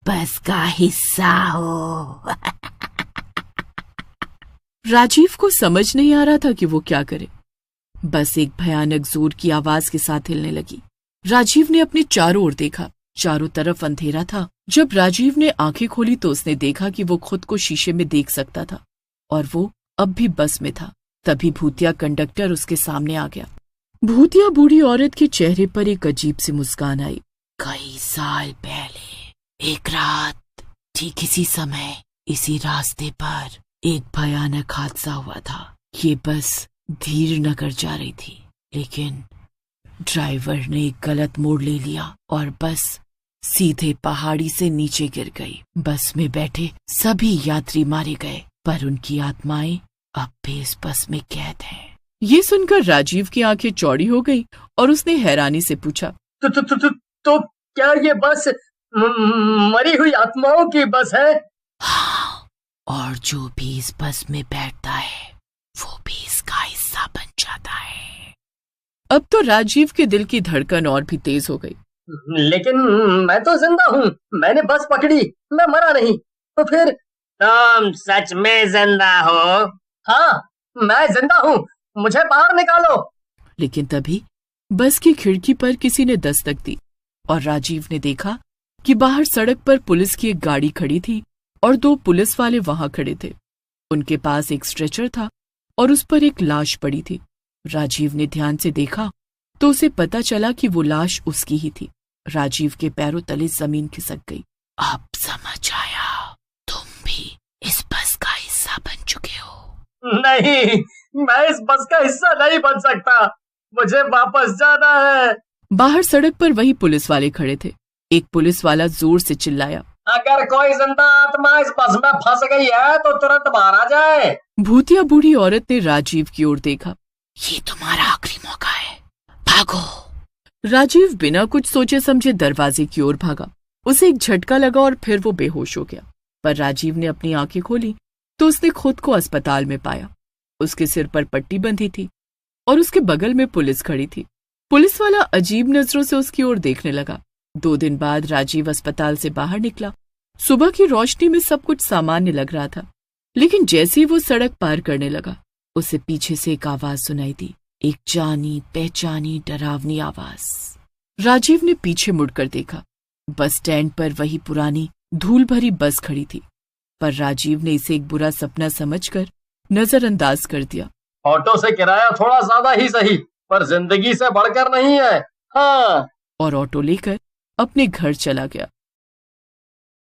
बस का हिस्सा हो। राजीव को समझ नहीं आ रहा था कि वो क्या करे। बस एक भयानक जोर की आवाज के साथ हिलने लगी। राजीव ने अपने चारों ओर देखा। चारों तरफ अंधेरा था। जब राजीव ने आंखें खोली तो उसने देखा कि वो खुद को शीशे में देख सकता था और वो अब भी बस में था। तभी भूतिया कंडक्टर उसके सामने आ गया। भूतिया बूढ़ी औरत के चेहरे पर एक अजीब सी मुस्कान आई। कई साल पहले एक रात ठीक इसी समय इसी रास्ते पर एक भयानक हादसा हुआ था। ये बस धीरनगर जा रही थी, लेकिन ड्राइवर ने एक गलत मोड़ ले लिया और बस सीधे पहाड़ी से नीचे गिर गई। बस में बैठे सभी यात्री मारे गए, पर उनकी आत्माएं अब भी इस बस में कैद हैं। ये सुनकर राजीव की आंखें चौड़ी हो गई और उसने हैरानी से पूछा, तो क्या ये बस मरी हुई आत्माओं की बस है? हाँ, और जो भी इस बस में बैठता है वो भी इसका हिस्सा बन जाता है। अब तो राजीव के दिल की धड़कन और भी तेज हो गई। लेकिन मैं तो जिंदा हूँ, मैंने बस पकड़ी, मैं मरा नहीं। तो फिर तुम सच में जिंदा हो? हाँ, मैं जिंदा हूँ, मुझे बाहर निकालो। लेकिन तभी बस की खिड़की पर किसी ने दस्तक दी और राजीव ने देखा कि बाहर सड़क पर पुलिस की एक गाड़ी खड़ी थी और 2 पुलिस वाले वहां खड़े थे। उनके पास एक स्ट्रेचर था और उस पर एक लाश पड़ी थी। राजीव ने ध्यान से देखा तो उसे पता चला कि वो लाश उसकी ही थी। राजीव के पैरों तले जमीन खिसक गई। अब समझ आया, तुम भी इस बस का हिस्सा बन चुके हो। नहीं, मैं इस बस का हिस्सा नहीं बन सकता, मुझे वापस जाना है। बाहर सड़क पर वही पुलिस वाले खड़े थे। एक पुलिस वाला जोर से चिल्लाया, अगर कोई जिंदा आत्मा इस बस में फंस गई है तो तुरंत बाहर आ जाए। भूतिया बूढ़ी औरत ने राजीव की ओर देखा। ये तुम्हारा आखिरी मौका है, भागो। राजीव बिना कुछ सोचे समझे दरवाजे की ओर भागा। उसे एक झटका लगा और फिर वो बेहोश हो गया। पर राजीव ने अपनी आंखें खोली तो उसने खुद को अस्पताल में पाया। उसके सिर पर पट्टी बंधी थी और उसके बगल में पुलिस खड़ी थी। पुलिस वाला अजीब नजरों से उसकी ओर देखने लगा। 2 दिन बाद राजीव अस्पताल से बाहर निकला। सुबह की रोशनी में सब कुछ सामान्य लग रहा था, लेकिन जैसे ही वो सड़क पार करने लगा उसे पीछे से एक आवाज सुनाई दी, एक जानी पहचानी डरावनी आवाज। राजीव ने पीछे मुड़कर देखा। बस स्टैंड पर वही पुरानी धूल भरी बस खड़ी थी, पर राजीव ने इसे एक बुरा सपना समझकर नजरअंदाज कर दिया। ऑटो से किराया थोड़ा ज्यादा ही सही, पर जिंदगी से बढ़कर नहीं है। हाँ। और ऑटो लेकर अपने घर चला गया।